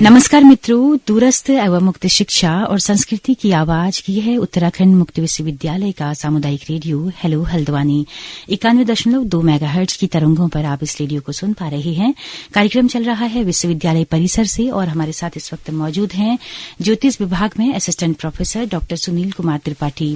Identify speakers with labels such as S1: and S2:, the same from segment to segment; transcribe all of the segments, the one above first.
S1: नमस्कार मित्रों, दूरस्थ एवं मुक्त शिक्षा और संस्कृति की आवाज की है उत्तराखंड मुक्त विश्वविद्यालय का सामुदायिक रेडियो हेलो हल्द्वानी 91.2 मेगाहर्ट्ज की तरंगों पर आप इस रेडियो को सुन पा रहे हैं। कार्यक्रम चल रहा है विश्वविद्यालय परिसर से और हमारे साथ इस वक्त मौजूद हैं ज्योतिष विभाग में assistant professor doctor Sunil Kumar Tripathi.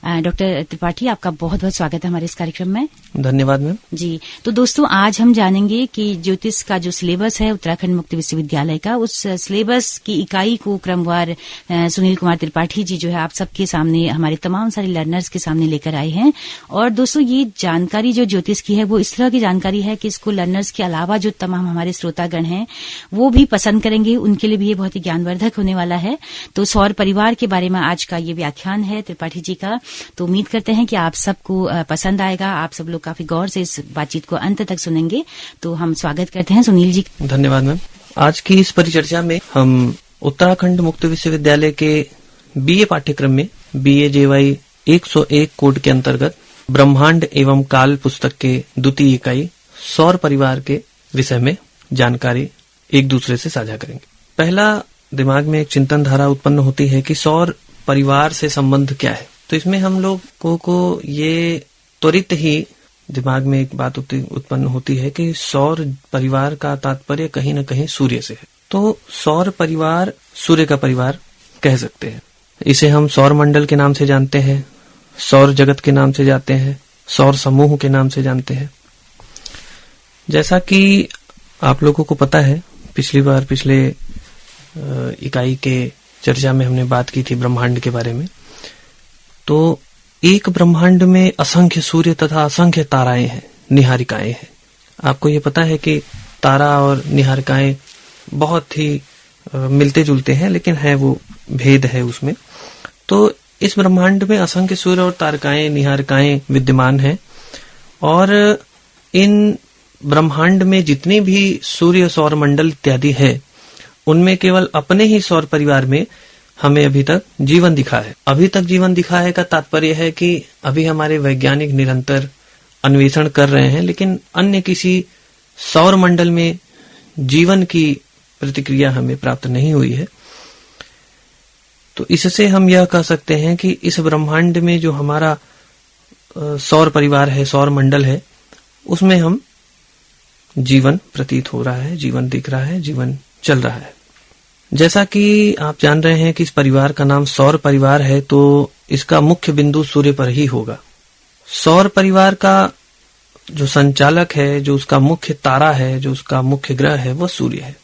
S1: Doctor Tripathi, आपका बहुत बहुत स्वागत है हमारे इस कार्यक्रम में।
S2: धन्यवाद मैम
S1: जी। तो दोस्तों, आज हम जानेंगे कि ज्योतिष का जो सिलेबस है उत्तराखंड मुक्त विश्वविद्यालय का, उस सिलेबस की इकाई को क्रमवार सुनील कुमार त्रिपाठी जी जो है आप सबके सामने, हमारे तमाम सारे लर्नर्स के सामने लेकर आए हैं। और दोस्तों, ये जानकारी जो ज्योतिष की है वो इस तरह की जानकारी है कि इसको लर्नर्स के अलावा जो तमाम हमारे श्रोतागण हैं वो भी पसंद करेंगे, उनके लिए भी ये बहुत ही ज्ञानवर्धक होने वाला है। तो सौर परिवार के बारे में आज का ये व्याख्यान है त्रिपाठी जी का। तो उम्मीद करते हैं कि आप सबको पसंद आएगा। आप सब लोग काफी गौर से इस बातचीत को अंत तक सुनेंगे। तो हम स्वागत करते हैं सुनील जी।
S2: धन्यवाद मैम। आज की इस परिचर्चा में हम उत्तराखंड मुक्त विश्वविद्यालय के बीए पाठ्यक्रम में BAJY 101 कोड के अंतर्गत ब्रह्मांड एवं काल पुस्तक के द्वितीय इकाई सौर परिवार के विषय में जानकारी एक दूसरे से साझा करेंगे। पहला दिमाग में एक चिंतन धारा उत्पन्न होती है कि सौर परिवार से संबंध क्या है। तो इसमें हम लोगों को ये त्वरित ही दिमाग में एक बात उत्पन्न होती है कि सौर परिवार का तात्पर्य कहीं न कहीं सूर्य से है। तो सौर परिवार सूर्य का परिवार कह सकते हैं। इसे हम सौर मंडल के नाम से जानते हैं, सौर जगत के नाम से जानते हैं, सौर समूह के नाम से जानते हैं। जैसा कि आप लोगों को पता है, पिछले इकाई के चर्चा में हमने बात की थी ब्रह्मांड के बारे में। तो एक ब्रह्मांड में असंख्य सूर्य तथा असंख्य ताराएं हैं, निहारिकाएं हैं। आपको ये पता है कि तारा और निहारिकाएं बहुत ही मिलते जुलते हैं, लेकिन है वो भेद है उसमें। तो इस ब्रह्मांड में असंख्य सूर्य और तारकाएं, निहारिकाएं विद्यमान हैं। और इन ब्रह्मांड में जितने भी सूर्य, सौर मंडल इत्यादि है, उनमें केवल अपने ही सौर परिवार में हमें अभी तक जीवन दिखा है। अभी तक जीवन दिखा है का तात्पर्य है कि अभी हमारे वैज्ञानिक निरंतर अन्वेषण कर रहे हैं, लेकिन अन्य किसी सौर मंडल में जीवन की प्रतिक्रिया हमें प्राप्त नहीं हुई है। तो इससे हम यह कह सकते हैं कि इस ब्रह्मांड में जो हमारा सौर परिवार है, सौर मंडल है, उसमें हम जीवन प्रतीत हो रहा है, जीवन दिख रहा है, जीवन चल रहा है। जैसा कि आप जान रहे हैं कि इस परिवार का नाम सौर परिवार है, तो इसका मुख्य बिंदु सूर्य पर ही होगा। सौर परिवार का जो संचालक है, जो उसका मुख्य तारा है, जो उसका मुख्य ग्रह है, वह सूर्य है।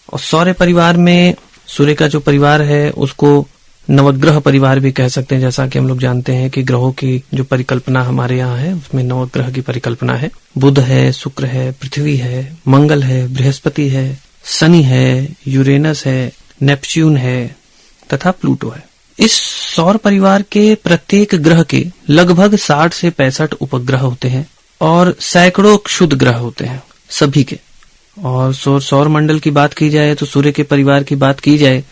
S2: और सौर परिवार में सूर्य का जो परिवार है उसको नवग्रह परिवार भी कह सकते हैं। जैसा कि हम लोग जानते हैं कि ग्रहों की जो परिकल्पना हमारे यहाँ है उसमें नवग्रह की परिकल्पना है। बुध है, शुक्र है, पृथ्वी है, मंगल है, बृहस्पति है, शनि है, यूरेनस है, नेपच्यून है तथा प्लूटो है। इस सौर परिवार के प्रत्येक ग्रह के लगभग 60 से 65 उपग्रह होते हैं और सैकड़ों क्षुद्र ग्रह होते हैं सभी के। और सौर मंडल की बात की जाए तो सूर्य के परिवार की बात की जाए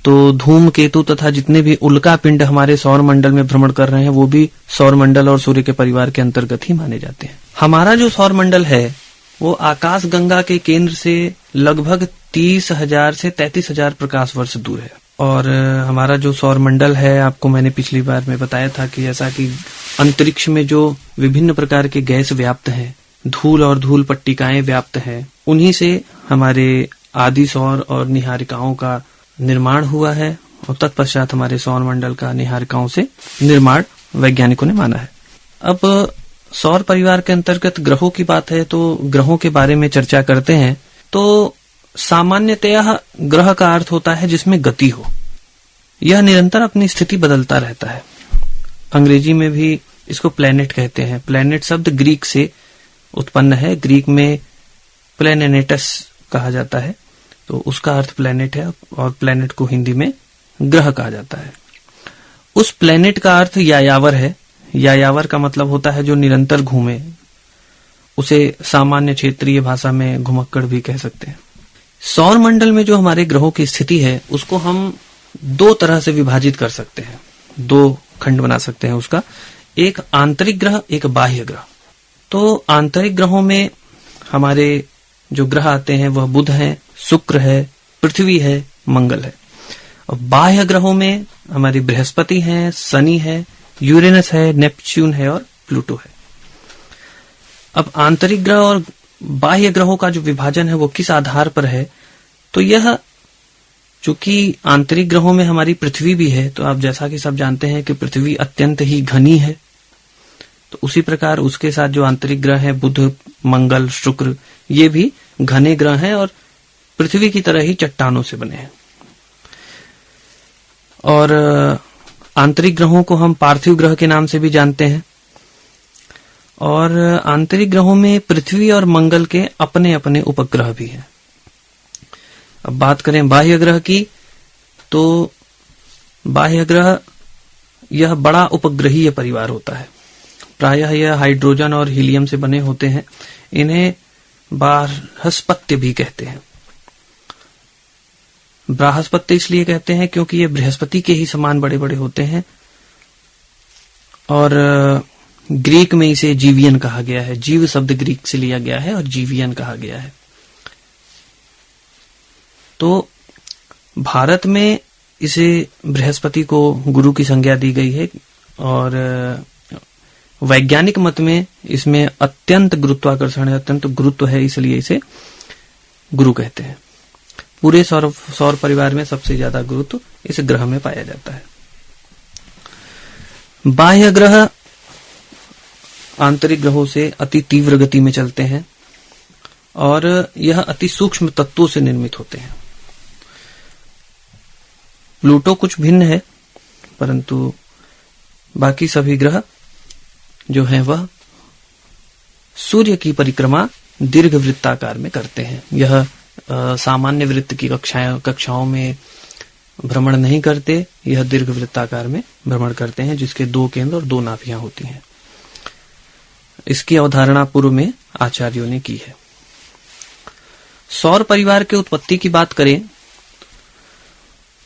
S2: तो धूमकेतु तथा जितने भी उल्का पिंड हमारे सौर मंडल में भ्रमण कर रहे हैं वो भी सौर मंडल और सूर्य के परिवार के अंतर्गत ही माने जाते हैं। हमारा जो सौर मंडल है वो आकाश गंगा के केंद्र से लगभग 30,000 से 33,000 प्रकाश वर्ष दूर है। और हमारा जो सौर मंडल है, आपको मैंने पिछली बार में बताया था कि जैसा कि अंतरिक्ष में जो विभिन्न प्रकार के गैस व्याप्त हैं, धूल और धूल पट्टिकाएं व्याप्त हैं, उन्हीं से हमारे आदि सौर और निहारिकाओं का निर्माण हुआ है। और तत्पश्चात हमारे सौर मंडल का निहारिकाओं से निर्माण वैज्ञानिकों ने माना है। अब सौर परिवार के अंतर्गत ग्रहों की बात है तो ग्रहों के बारे में चर्चा करते हैं। तो सामान्यतः ग्रह का अर्थ होता है जिसमें गति हो। यह निरंतर अपनी स्थिति बदलता रहता है। अंग्रेजी में भी इसको प्लैनेट कहते हैं। प्लैनेट शब्द ग्रीक से उत्पन्न है। ग्रीक में प्लैनेटस कहा जाता है, तो उसका अर्थ प्लैनेट है और प्लैनेट को हिंदी में ग्रह कहा जाता है। उस प्लैनेट का अर्थ यायावर है। यायावर का मतलब होता है जो निरंतर घूमे। उसे सामान्य क्षेत्रीय भाषा में घुमक्कड़ भी कह सकते हैं। सौर मंडल में जो हमारे ग्रहों की स्थिति है उसको हम दो तरह से विभाजित कर सकते हैं, दो खंड बना सकते हैं उसका। एक आंतरिक ग्रह, एक बाह्य ग्रह। तो आंतरिक ग्रहों में हमारे जो ग्रह आते हैं वह बुध है, शुक्र है, पृथ्वी है, मंगल है। और बाह्य ग्रहों में हमारी बृहस्पति है, शनि है, यूरेनस है, नेपच्यून है और प्लूटो है। अब आंतरिक ग्रह और बाह्य ग्रहों का जो विभाजन है वो किस आधार पर है, तो यह चूंकि आंतरिक ग्रहों में हमारी पृथ्वी भी है, तो आप जैसा कि सब जानते हैं कि पृथ्वी अत्यंत ही घनी है, तो उसी प्रकार उसके साथ जो आंतरिक ग्रह है बुध, मंगल, शुक्र, ये भी घने ग्रह हैं और पृथ्वी की तरह ही चट्टानों से बने हैं। और आंतरिक ग्रहों को हम पार्थिव ग्रह के नाम से भी जानते हैं। और आंतरिक ग्रहों में पृथ्वी और मंगल के अपने अपने उपग्रह भी हैं। अब बात करें बाह्य ग्रह की, तो बाह्य ग्रह यह बड़ा उपग्रहीय परिवार होता है। प्रायः यह हाइड्रोजन और हीलियम से बने होते हैं। इन्हें बृहस्पत्य भी कहते हैं। बृहस्पत्य इसलिए कहते हैं क्योंकि ये बृहस्पति के ही समान बड़े बड़े होते हैं। और ग्रीक में इसे जीवियन कहा गया है। जीव शब्द ग्रीक से लिया गया है और जीवियन कहा गया है। तो भारत में इसे बृहस्पति को गुरु की संज्ञा दी गई है और वैज्ञानिक मत में इसमें अत्यंत गुरुत्वाकर्षण है, अत्यंत गुरुत्व है, इसलिए इसे गुरु कहते हैं। पूरे सौर परिवार में सबसे ज्यादा गुरुत्व इस ग्रह में पाया जाता है। बाह्य ग्रह आंतरिक ग्रहों से अति तीव्र गति में चलते हैं और यह अति सूक्ष्म तत्वों से निर्मित होते हैं। प्लूटो कुछ भिन्न है, परंतु बाकी सभी ग्रह जो हैं वह सूर्य की परिक्रमा दीर्घ वृत्ताकार में करते हैं। यह सामान्य वृत्त की कक्षाओं में भ्रमण नहीं करते, यह दीर्घ वृत्ताकार में भ्रमण करते हैं, जिसके 2 केंद्र और 2 नाभियां होती हैं। इसकी अवधारणा पूर्व में आचार्यों ने की है। सौर परिवार के उत्पत्ति की बात करें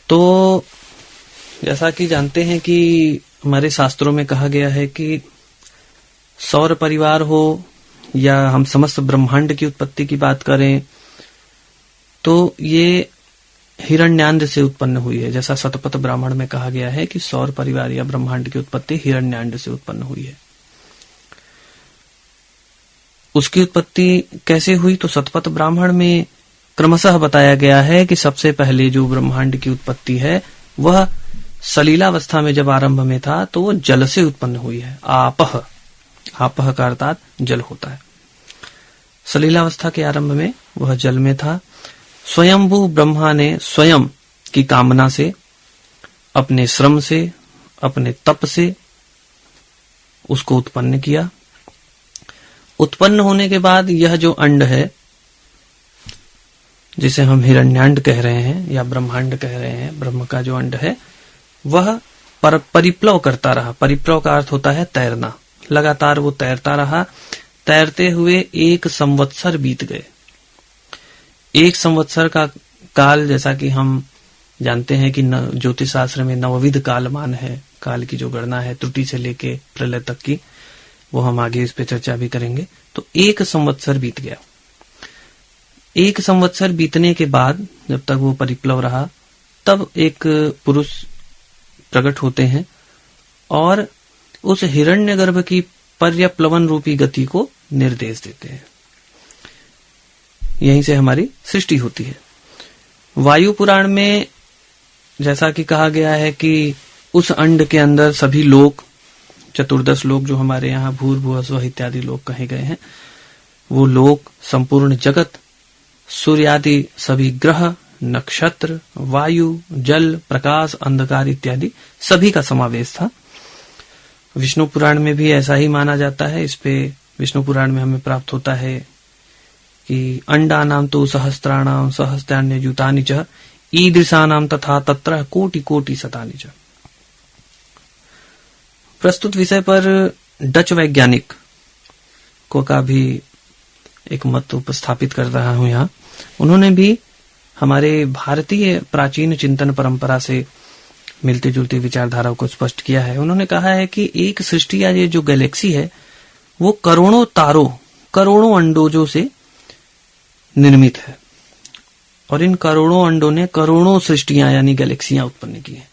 S2: तो जैसा कि जानते हैं कि हमारे शास्त्रों में कहा गया है कि सौर परिवार हो या हम समस्त ब्रह्मांड की उत्पत्ति की बात करें तो ये हिरण्यांड से उत्पन्न हुई है। जैसा शतपथ ब्राह्मण में कहा गया है कि सौर परिवार या ब्रह्मांड की उत्पत्ति हिरण्यांड से उत्पन्न हुई है। उसकी उत्पत्ति कैसे हुई, तो शतपथ ब्राह्मण में क्रमशः बताया गया है कि सबसे पहले जो ब्रह्मांड की उत्पत्ति है वह सलीलावस्था में जब आरंभ में था तो वो जल से उत्पन्न हुई है। आपह, आपह का अर्थात जल होता है। सलीलावस्था के आरंभ में वह जल में था। स्वयंभू ब्रह्मा ने स्वयं की कामना से, अपने श्रम से, अपने तप से उसको उत्पन्न किया। उत्पन्न होने के बाद यह जो अंड है, जिसे हम हिरण्यांड कह रहे हैं या ब्रह्मांड कह रहे हैं, ब्रह्म का जो अंड है वह परिप्लव करता रहा। परिप्लव का अर्थ होता है तैरना। लगातार वो तैरता रहा। तैरते हुए 1 संवत्सर बीत गए। 1 संवत्सर का काल, जैसा कि हम जानते हैं कि ज्योतिष शास्त्र में नवविध कालमान है, काल की जो गणना है त्रुटि से लेके प्रलय तक की, वो हम आगे इस पे चर्चा भी करेंगे। तो 1 संवत्सर बीत गया। 1 संवत्सर बीतने के बाद जब तक वो परिप्लव रहा, तब एक पुरुष प्रकट होते हैं और उस हिरण्यगर्भ की पर्यप्लवन रूपी गति को निर्देश देते हैं। यहीं से हमारी सृष्टि होती है। वायु पुराण में जैसा कि कहा गया है कि उस अंड के अंदर सभी लोक, 14 लोक जो हमारे यहाँ भूर्भुवः स्वः इत्यादि लोक कहे गए हैं, वो लोक, संपूर्ण जगत, सूर्य आदि सभी ग्रह, नक्षत्र, वायु, जल, प्रकाश, अंधकार इत्यादि सभी का समावेश था। विष्णु पुराण में भी ऐसा ही माना जाता है। इस पे विष्णु पुराण में हमें प्राप्त होता है कि अंडानां तु सहस्त्राणां सहस्त्राण्ययुतानि च ईदृशानां तथा तत्र कोटि कोटि शतानि च। प्रस्तुत विषय पर डच वैज्ञानिक को का भी एक मत उपस्थापित कर रहा हूं यहाँ। उन्होंने भी हमारे भारतीय प्राचीन चिंतन परंपरा से मिलती जुलती विचारधारा को स्पष्ट किया है। उन्होंने कहा है कि एक सृष्टि या ये जो गैलेक्सी है वो करोड़ों तारों, करोड़ों अंडोजों से निर्मित है और इन करोड़ों अंडों ने करोड़ों सृष्टियां यानी गैलेक्सियां उत्पन्न की हैं।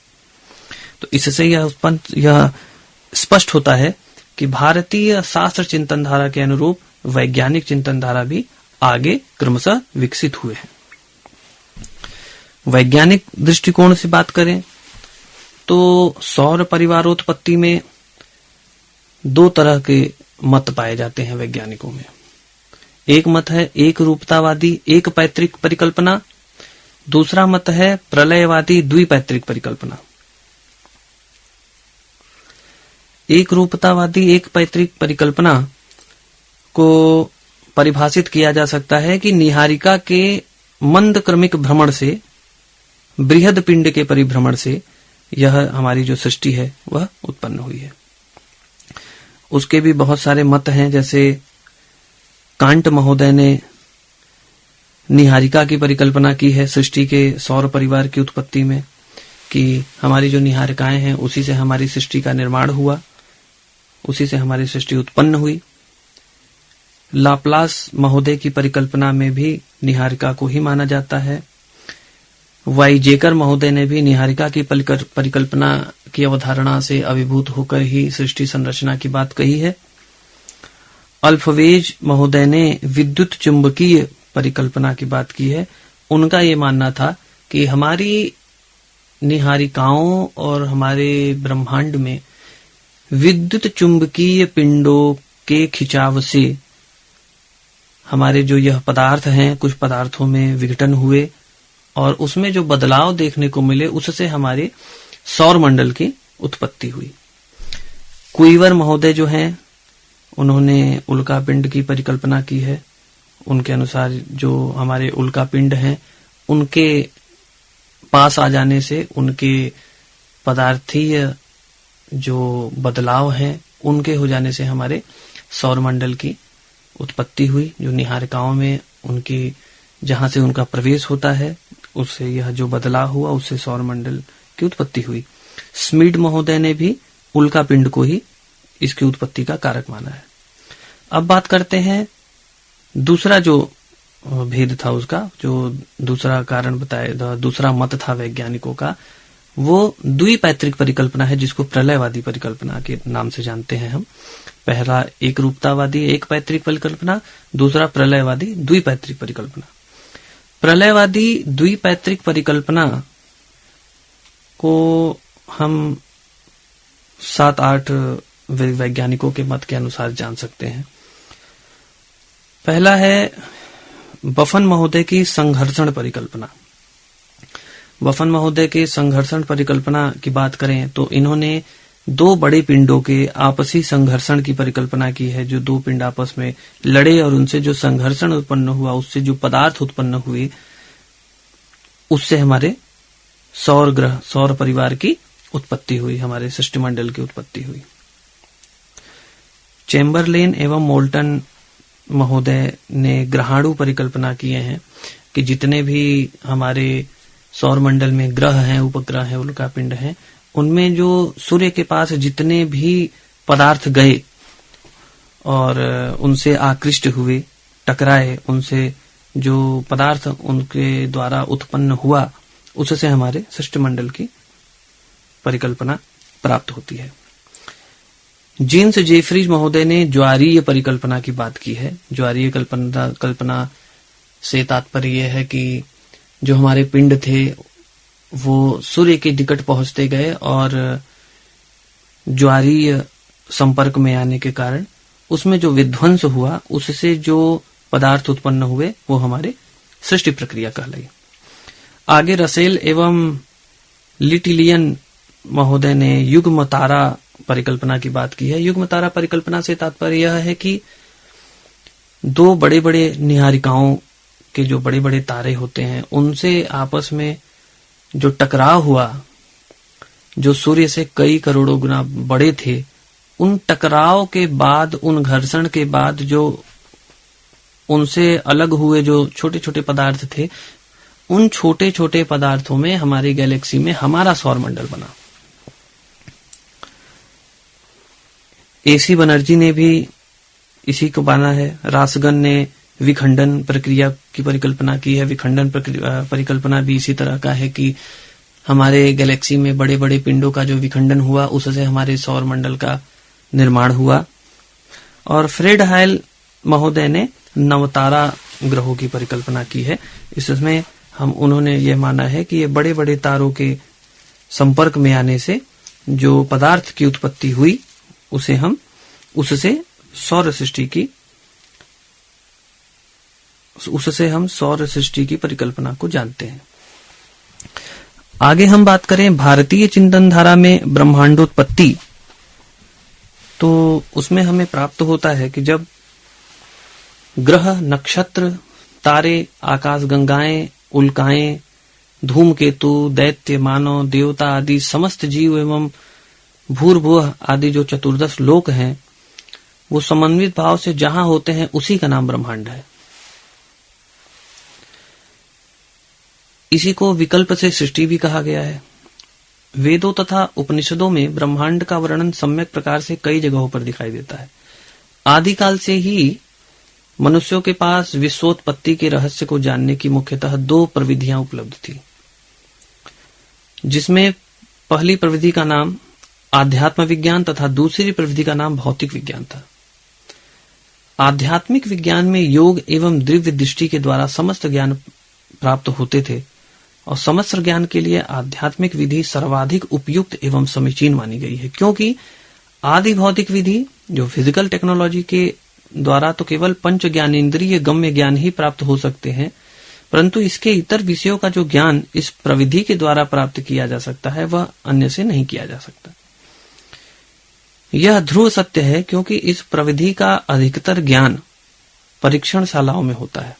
S2: तो इससे यह स्पष्ट होता है कि भारतीय शास्त्र चिंतन धारा के अनुरूप वैज्ञानिक चिंतन धारा भी आगे क्रमशः विकसित हुए हैं। वैज्ञानिक दृष्टिकोण से बात करें तो सौर परिवारोत्पत्ति में दो तरह के मत पाए जाते हैं वैज्ञानिकों में। एक मत है एक रूपतावादी एक पैतृक परिकल्पना, दूसरा मत है प्रलयवादी द्विपैतृक परिकल्पना। एक रूपतावादी एक पैतृक परिकल्पना को परिभाषित किया जा सकता है कि निहारिका के मंद क्रमिक भ्रमण से, बृहद पिंड के परिभ्रमण से यह हमारी जो सृष्टि है वह उत्पन्न हुई है। उसके भी बहुत सारे मत हैं, जैसे कांट महोदय ने निहारिका की परिकल्पना की है सृष्टि के सौर परिवार की उत्पत्ति में, कि हमारी जो निहारिकाएं हैं उसी से हमारी सृष्टि का निर्माण हुआ, उसी से हमारी सृष्टि उत्पन्न हुई। लाप्लास महोदय की परिकल्पना में भी निहारिका को ही माना जाता है। वाइजेकर महोदय ने भी निहारिका की परिकल्पना की अवधारणा से अभिभूत होकर ही सृष्टि संरचना की बात कही है। अल्फवेज महोदय ने विद्युत चुंबकीय परिकल्पना की बात की है। उनका ये मानना था कि हमारी निहारिकाओं और हमारे ब्रह्मांड में विद्युत चुंबकीय पिंडों के खिंचाव से हमारे जो यह पदार्थ हैं कुछ पदार्थों में विघटन हुए और उसमें जो बदलाव देखने को मिले उससे हमारे सौर मंडल की उत्पत्ति हुई। कुइवर महोदय जो हैं उन्होंने उल्का पिंड की परिकल्पना की है। उनके अनुसार जो हमारे उल्का पिंड हैं उनके पास आ जाने से उनके पदार्थीय जो बदलाव हैं उनके हो जाने से हमारे सौर मंडल की उत्पत्ति हुई। जो निहारिकाओं में उनकी जहां से उनका प्रवेश होता है उससे यह जो बदलाव हुआ उससे सौर मंडल की उत्पत्ति हुई। स्मिड महोदय ने भी उल्का पिंड को ही इसकी उत्पत्ति का कारक माना है। अब बात करते हैं दूसरा जो भेद था उसका, जो दूसरा कारण बताया, दूसरा मत था वैज्ञानिकों का, वो द्विपैतृक परिकल्पना है जिसको प्रलयवादी परिकल्पना के नाम से जानते हैं हम। पहला एक रूपतावादी एक पैतृक परिकल्पना, दूसरा प्रलयवादी द्विपैतृक परिकल्पना। प्रलयवादी द्विपैतृक परिकल्पना को हम 7-8 वैज्ञानिकों के मत के अनुसार जान सकते हैं। पहला है बफन महोदय की संघर्षण परिकल्पना। बफन महोदय के संघर्षण परिकल्पना की बात करें तो इन्होंने दो बड़े पिंडों के आपसी संघर्षण की परिकल्पना की है। जो दो पिंड आपस में लड़े और उनसे जो संघर्षण उत्पन्न हुआ, उससे जो पदार्थ उत्पन्न हुए, उससे हमारे सौर ग्रह, सौर परिवार की उत्पत्ति हुई, हमारे सृष्टि मंडल की उत्पत्ति हुई। चेम्बरलेन एवं मोल्टन महोदय ने ग्रहाणु परिकल्पना किए हैं कि जितने भी हमारे सौर मंडल में ग्रह हैं, उपग्रह हैं, उल्का पिंड हैं, उनमें जो सूर्य के पास जितने भी पदार्थ गए और उनसे आकृष्ट हुए, टकराए, उनसे जो पदार्थ उनके द्वारा उत्पन्न हुआ, उससे हमारे सृष्टि मंडल की परिकल्पना प्राप्त होती है। जीन्स जेफरीज महोदय ने ज्वारीय परिकल्पना की बात की है। ज्वारीय कल्पना से तात्पर्य यह है कि जो हमारे पिंड थे वो सूर्य के निकट पहुंचते गए और ज्वारीय संपर्क में आने के कारण उसमें जो विध्वंस हुआ, उससे जो पदार्थ उत्पन्न हुए वो हमारे सृष्टि प्रक्रिया कहलाई। आगे रसेल एवं लिटिलियन महोदय ने युग्म तारा परिकल्पना की बात की है। युग्म तारा परिकल्पना से तात्पर्य यह है कि दो बड़े बड़े निहारिकाओं के जो बड़े बड़े तारे होते हैं उनसे आपस में जो टकराव हुआ, जो सूर्य से कई करोड़ों गुना बड़े थे, उन टकराव के बाद, उन घर्षण के बाद जो उनसे अलग हुए जो छोटे छोटे पदार्थ थे, उन छोटे छोटे पदार्थों में हमारी गैलेक्सी में हमारा सौर मंडल बना। एसी बनर्जी ने भी इसी को माना है। रासगन ने विखंडन प्रक्रिया की परिकल्पना की है। विखंडन परिकल्पना भी इसी तरह का है कि हमारे गैलेक्सी में बड़े बड़े पिंडों का जो विखंडन हुआ उससे हमारे सौर मंडल का निर्माण हुआ। और फ्रेड हायल महोदय ने नवतारा ग्रहों की परिकल्पना की है। इसमें उन्होंने ये माना है कि ये बड़े बड़े तारों के संपर्क में आने से जो पदार्थ की उत्पत्ति हुई उससे हम सौर सृष्टि की परिकल्पना को जानते हैं। आगे हम बात करें भारतीय चिंतन धारा में ब्रह्मांडोत्पत्ति, तो उसमें हमें प्राप्त होता है कि जब ग्रह, नक्षत्र, तारे, आकाशगंगाएं, उल्काएं, धूमकेतु, दैत्य, मानव, देवता आदि समस्त जीव एवं भूर्भुवः आदि जो 14 लोक हैं वो समन्वित भाव से जहां होते हैं उसी का नाम ब्रह्मांड है। इसी को विकल्प से सृष्टि भी कहा गया है। वेदों तथा उपनिषदों में ब्रह्मांड का वर्णन सम्यक प्रकार से कई जगहों पर दिखाई देता है। आदिकाल से ही मनुष्यों के पास विश्वोत्पत्ति के रहस्य को जानने की मुख्यतः 2 प्रविधियां उपलब्ध थी, जिसमें पहली प्रविधि का नाम आध्यात्म विज्ञान तथा दूसरी प्रविधि का नाम भौतिक विज्ञान था। आध्यात्मिक विज्ञान में योग एवं दिव्य दृष्टि के द्वारा समस्त ज्ञान प्राप्त होते थे और समस्त ज्ञान के लिए आध्यात्मिक विधि सर्वाधिक उपयुक्त एवं समीचीन मानी गई है, क्योंकि आदि भौतिक विधि जो फिजिकल टेक्नोलॉजी के द्वारा तो केवल पंच ज्ञानेंद्रिय गम्य ज्ञान ही प्राप्त हो सकते हैं, परंतु इसके इतर विषयों का जो ज्ञान इस प्रविधि के द्वारा प्राप्त किया जा सकता है वह अन्य से नहीं किया जा सकता। यह ध्रुव सत्य है, क्योंकि इस प्रविधि का अधिकतर ज्ञान परीक्षणशालाओं में होता है।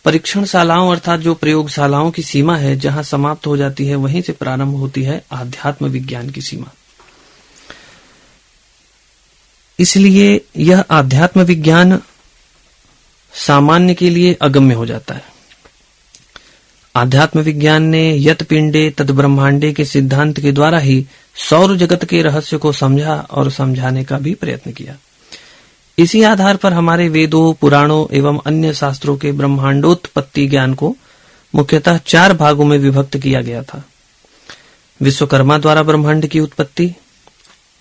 S2: परीक्षणशालाओं अर्थात जो प्रयोगशालाओं की सीमा है जहां समाप्त हो जाती है वहीं से प्रारंभ होती है आध्यात्म विज्ञान की सीमा। इसलिए यह आध्यात्म विज्ञान सामान्य के लिए अगम्य हो जाता है। आध्यात्म विज्ञान ने यत पिंडे तद ब्रह्मांडे के सिद्धांत के द्वारा ही सौर जगत के रहस्य को समझा और समझाने का भी प्रयत्न किया। इसी आधार पर हमारे वेदों, पुराणों एवं अन्य शास्त्रों के ब्रह्मांडोत्पत्ति ज्ञान को मुख्यतः 4 भागों में विभक्त किया गया था। विश्वकर्मा द्वारा ब्रह्मांड की उत्पत्ति,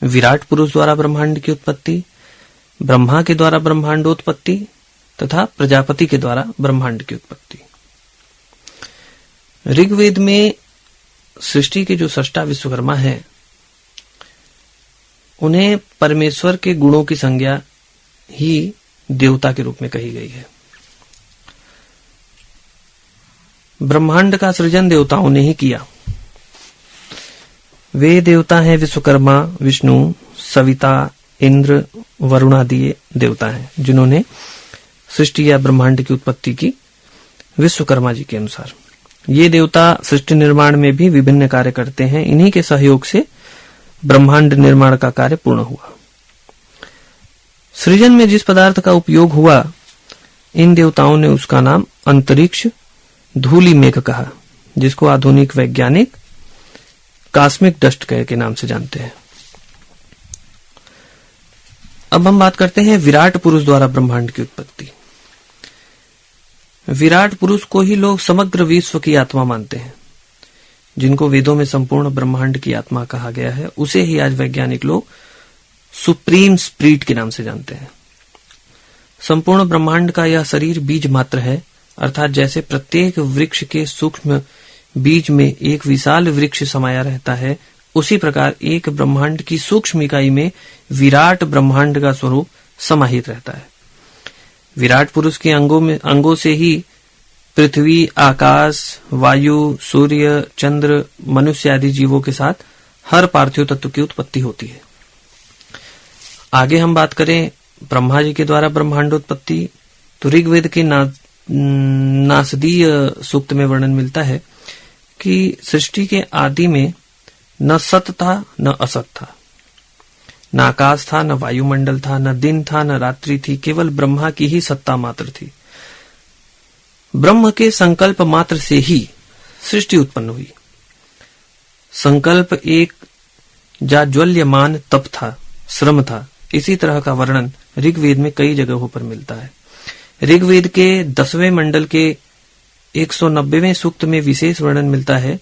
S2: विराट पुरुष द्वारा ब्रह्मांड की उत्पत्ति, ब्रह्मा के द्वारा ब्रह्मांडोत्पत्ति तथा प्रजापति के द्वारा ब्रह्मांड की उत्पत्ति। ऋग्वेद में सृष्टि के जो सृष्टा विश्वकर्मा है उन्हें परमेश्वर के गुणों की संज्ञा ही देवता के रूप में कही गई है। ब्रह्मांड का सृजन देवताओं ने ही किया। वे देवता हैं विश्वकर्मा, विष्णु, सविता, इंद्र, वरुण आदि देवता हैं जिन्होंने सृष्टि या ब्रह्मांड की उत्पत्ति की विश्वकर्मा जी के अनुसार। ये देवता सृष्टि निर्माण में भी विभिन्न कार्य करते हैं। इन्हीं के सहयोग से ब्रह्मांड निर्माण का कार्य पूर्ण हुआ। सृजन में जिस पदार्थ का उपयोग हुआ इन देवताओं ने उसका नाम अंतरिक्ष धूलि मेघ कहा, जिसको आधुनिक वैज्ञानिक कॉस्मिक डस्ट के नाम से जानते हैं। अब हम बात करते हैं विराट पुरुष द्वारा ब्रह्मांड की उत्पत्ति। विराट पुरुष को ही लोग समग्र विश्व की आत्मा मानते हैं। जिनको वेदों में संपूर्ण ब्रह्मांड की आत्मा कहा गया है उसे ही आज वैज्ञानिक लोग सुप्रीम स्पिरिट के नाम से जानते हैं। संपूर्ण ब्रह्मांड का यह शरीर बीज मात्र है, अर्थात जैसे प्रत्येक वृक्ष के सूक्ष्म बीज में एक विशाल वृक्ष समाया रहता है, उसी प्रकार एक ब्रह्मांड की सूक्ष्म इकाई में विराट ब्रह्मांड का स्वरूप समाहित रहता है। विराट पुरुष के अंगों से ही पृथ्वी, आकाश, वायु, सूर्य, चंद्र, मनुष्य आदि जीवों के साथ हर पार्थिव तत्व की उत्पत्ति होती है। आगे हम बात करें ब्रह्मा जी के द्वारा ब्रह्मांडोत्पत्ति, तो ऋग्वेद के नासदीय सूक्त में वर्णन मिलता है कि सृष्टि के आदि में न सत था न असत था, न आकाश था, न वायुमंडल था, न दिन था, न रात्रि थी, केवल ब्रह्मा की ही सत्ता मात्र थी। ब्रह्म के संकल्प मात्र से ही सृष्टि उत्पन्न हुई। संकल्प एक जाज्वल्यमान तप था, श्रम था। इसी तरह का वर्णन ऋग्वेद में कई जगहों पर मिलता है। ऋग्वेद के 10वें मंडल के 190वें सूक्त में विशेष वर्णन मिलता है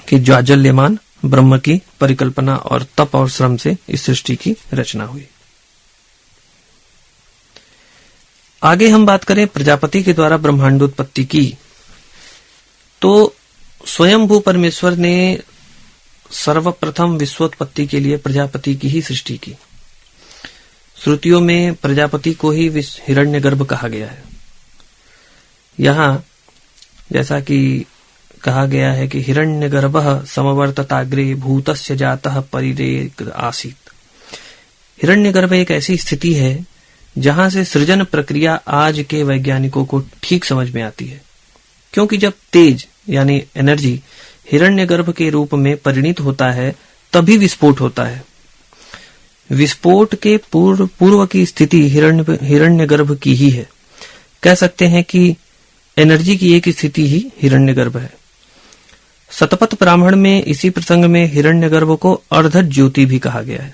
S2: कि ज्वाजल्यमान ब्रह्म की परिकल्पना और तप और श्रम से इस सृष्टि की रचना हुई। आगे हम बात करें प्रजापति के द्वारा ब्रह्मांडोत्पत्ति की, तो स्वयंभू परमेश्वर ने सर्वप्रथम विश्वोत्पत्ति के लिए प्रजापति की ही सृष्टि की। श्रुतियों में प्रजापति को ही हिरण्यगर्भ कहा गया है। यहां जैसा कि कहा गया है कि हिरण्यगर्भः समवर्तताग्रे भूतस्य जातः परिरेग आसीत्। हिरण्यगर्भ एक ऐसी स्थिति है जहां से सृजन प्रक्रिया आज के वैज्ञानिकों को ठीक समझ में आती है, क्योंकि जब तेज यानी एनर्जी हिरण्यगर्भ के रूप में परिणित होता है तभी विस्फोट होता है। विस्फोट के पूर्व की स्थिति हिरण्यगर्भ की ही है। कह सकते हैं कि एनर्जी की एक स्थिति ही हिरण्यगर्भ है। शतपथ ब्राह्मण में इसी प्रसंग में हिरण्यगर्भ को अर्ध ज्योति भी कहा गया है।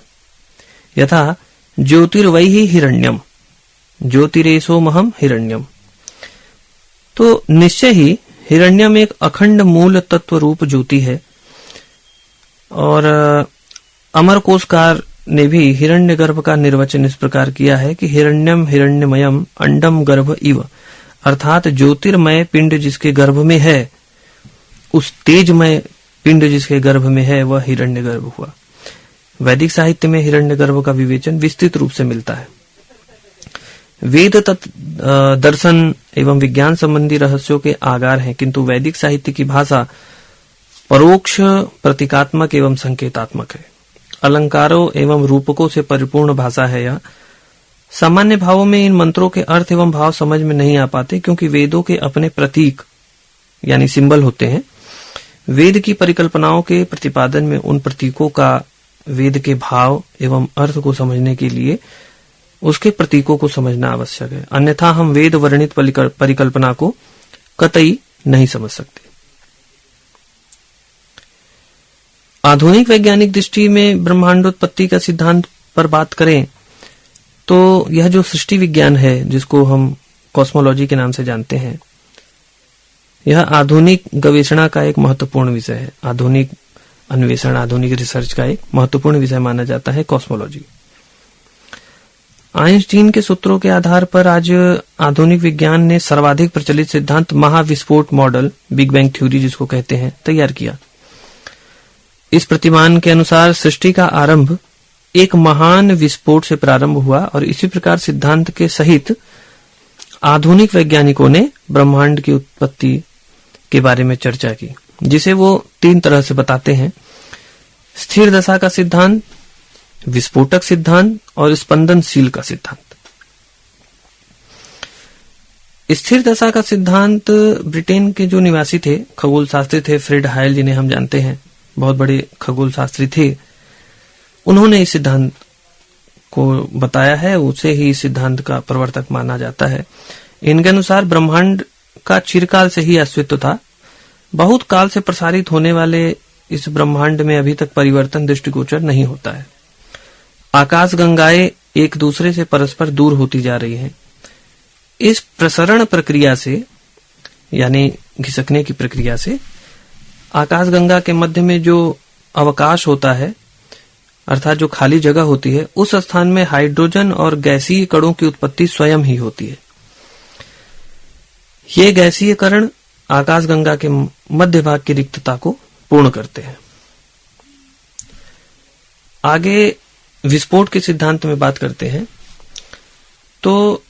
S2: यथा ज्योतिर्वैहि हिरण्यम ज्योतिरेशोमहम हिरण्यम। तो निश्चय ही हिरण्यम एक अखंड मूल तत्व रूप ज्योति है। और अमरकोशकार ने भी हिरण्यगर्भ का निर्वचन इस प्रकार किया है कि हिरण्यम हिरण्यमयम अंडम गर्भ इव, अर्थात ज्योतिर्मय पिंड जिसके गर्भ में है, उस तेजमय पिंड जिसके गर्भ में है, वह हिरण्यगर्भ हुआ। वैदिक साहित्य में हिरण्यगर्भ का विवेचन विस्तृत रूप से मिलता है। वेद दर्शन एवं विज्ञान संबंधी रहस्यों के आगार हैं, किंतु वैदिक साहित्य की भाषा परोक्ष, प्रतीकात्मक एवं संकेतात्मक है। अलंकारों एवं रूपकों से परिपूर्ण भाषा है यह। सामान्य भावों में इन मंत्रों के अर्थ एवं भाव समझ में नहीं आ पाते, क्योंकि वेदों के अपने प्रतीक यानी सिंबल होते हैं। वेद की परिकल्पनाओं के प्रतिपादन में उन प्रतीकों का वेद के भाव एवं अर्थ को समझने के लिए उसके प्रतीकों को समझना आवश्यक है, अन्यथा हम वेद वर्णित परिकल्पना को कतई नहीं समझ सकते। आधुनिक वैज्ञानिक दृष्टि में ब्रह्मांडोत्पत्ति का सिद्धांत पर बात करें तो यह जो सृष्टि विज्ञान है, जिसको हम कॉस्मोलॉजी के नाम से जानते हैं, यह आधुनिक गवेषणा का एक महत्वपूर्ण विषय है। आधुनिक अन्वेषण, आधुनिक रिसर्च का एक महत्वपूर्ण विषय माना जाता है कॉस्मोलॉजी। आइंस्टीन के सूत्रों के आधार पर आज आधुनिक विज्ञान ने सर्वाधिक प्रचलित सिद्धांत महाविस्फोट मॉडल, बिग बैंग थ्योरी जिसको कहते हैं, तैयार किया। इस प्रतिमान के अनुसार सृष्टि का आरंभ एक महान विस्फोट से प्रारंभ हुआ और इसी प्रकार सिद्धांत के सहित आधुनिक वैज्ञानिकों ने ब्रह्मांड की उत्पत्ति के बारे में चर्चा की, जिसे वो 3 तरह से बताते हैं: स्थिर दशा का सिद्धांत, विस्फोटक सिद्धांत और स्पंदनशील का सिद्धांत। स्थिर दशा का सिद्धांत ब्रिटेन के जो निवासी थे, खगोल शास्त्री थे, फ्रेड हायल, जिन्हें हम जानते हैं, बहुत बड़े खगोल शास्त्री थे, उन्होंने इस सिद्धांत को बताया है। उसे ही इस सिद्धांत का प्रवर्तक माना जाता है। इनके अनुसार ब्रह्मांड का चिरकाल से ही अस्तित्व था। बहुत काल से प्रसारित होने वाले इस ब्रह्मांड में अभी तक परिवर्तन दृष्टिगोचर नहीं होता है। आकाश गंगाएं एक दूसरे से परस्पर दूर होती जा रही हैं। इस प्रसरण प्रक्रिया से, यानी घिसकने की प्रक्रिया से, आकाश गंगा के मध्य में जो अवकाश होता है, अर्थात जो खाली जगह होती है, उस स्थान में हाइड्रोजन और गैसीय कणों की उत्पत्ति स्वयं ही होती है। ये गैसीय कण आकाश गंगा के मध्य भाग की रिक्तता को पूर्ण करते हैं। आगे विस्फोट के सिद्धांत में बात करते हैं तो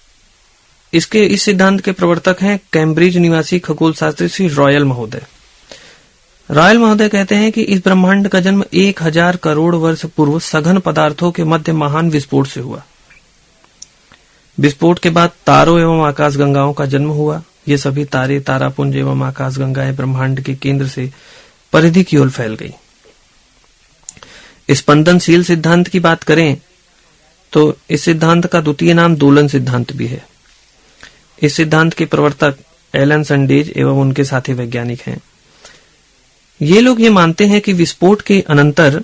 S2: इस सिद्धांत के प्रवर्तक हैं कैम्ब्रिज निवासी खगोल शास्त्री श्री रॉयल महोदय। रॉयल महोदय कहते हैं कि इस ब्रह्मांड का जन्म 1000 करोड़ वर्ष पूर्व सघन पदार्थों के मध्य महान विस्फोट से हुआ। विस्फोट के बाद तारों एवं आकाश गंगाओं का जन्म हुआ। ये सभी तारे, तारापुंज एवं आकाश गंगाएं ब्रह्मांड के केंद्र से परिधि की ओर फैल गई। स्पंदनशील सिद्धांत की बात करें तो इस सिद्धांत का द्वितीय नाम दोलन सिद्धांत भी है। इस सिद्धांत के प्रवर्तक एलन संडेज एवं उनके साथी वैज्ञानिक हैं। ये लोग ये मानते हैं कि विस्फोट के अनंतर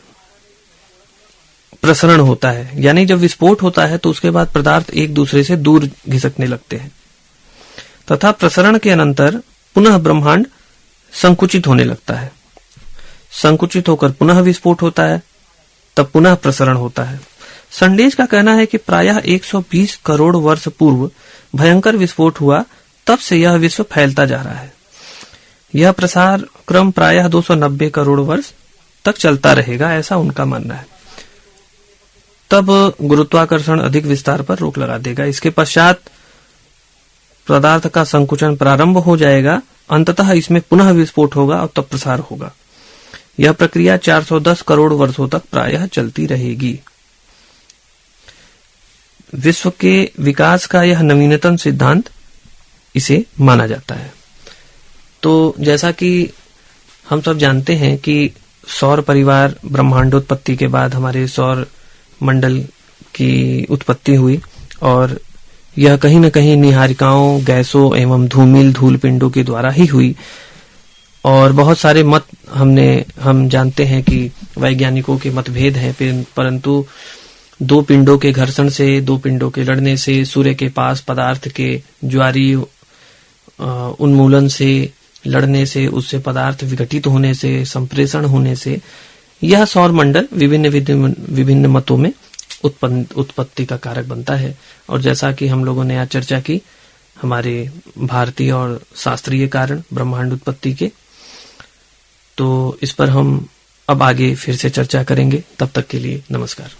S2: प्रसरण होता है, यानी जब विस्फोट होता है तो उसके बाद पदार्थ एक दूसरे से दूर घिसकने लगते हैं, तथा प्रसरण के अनंतर पुनः ब्रह्मांड संकुचित होने लगता है। संकुचित होकर पुनः विस्फोट होता है, तब पुनः प्रसरण होता है। संडेज का कहना है कि प्रायः 120 करोड़ वर्ष पूर्व भयंकर विस्फोट हुआ, तब से यह विश्व फैलता जा रहा है। यह प्रसार क्रम प्रायः 290 करोड़ वर्ष तक चलता रहेगा, ऐसा उनका मानना है। तब गुरुत्वाकर्षण अधिक विस्तार पर रोक लगा देगा। इसके पश्चात पदार्थ का संकुचन प्रारंभ हो जाएगा, अंततः इसमें पुनः विस्फोट होगा और तब प्रसार होगा। यह प्रक्रिया 410 करोड़ वर्षों तक प्रायः चलती रहेगी। विश्व के विकास का यह नवीनतम सिद्धांत इसे माना जाता है। तो जैसा कि हम सब जानते हैं कि सौर परिवार ब्रह्मांडोत्पत्ति के बाद हमारे सौर मंडल की उत्पत्ति हुई, और यह कहीं न कहीं निहारिकाओं, गैसों एवं धूमिल धूल पिंडों के द्वारा ही हुई। और बहुत सारे मत हम जानते हैं कि वैज्ञानिकों के मतभेद हैं, परंतु दो पिंडों के घर्षण से, दो पिंडों के लड़ने से, सूर्य के पास पदार्थ के ज्वारीय उन्मूलन से, लड़ने से, उससे पदार्थ विघटित होने से, संप्रेषण होने से यह सौर मंडल विभिन्न मतों में उत्पत्ति का कारक बनता है। और जैसा कि हम लोगों ने आज चर्चा की हमारे भारतीय और शास्त्रीय कारण ब्रह्मांड उत्पत्ति के, तो इस पर हम अब आगे फिर से चर्चा करेंगे। तब तक के लिए नमस्कार।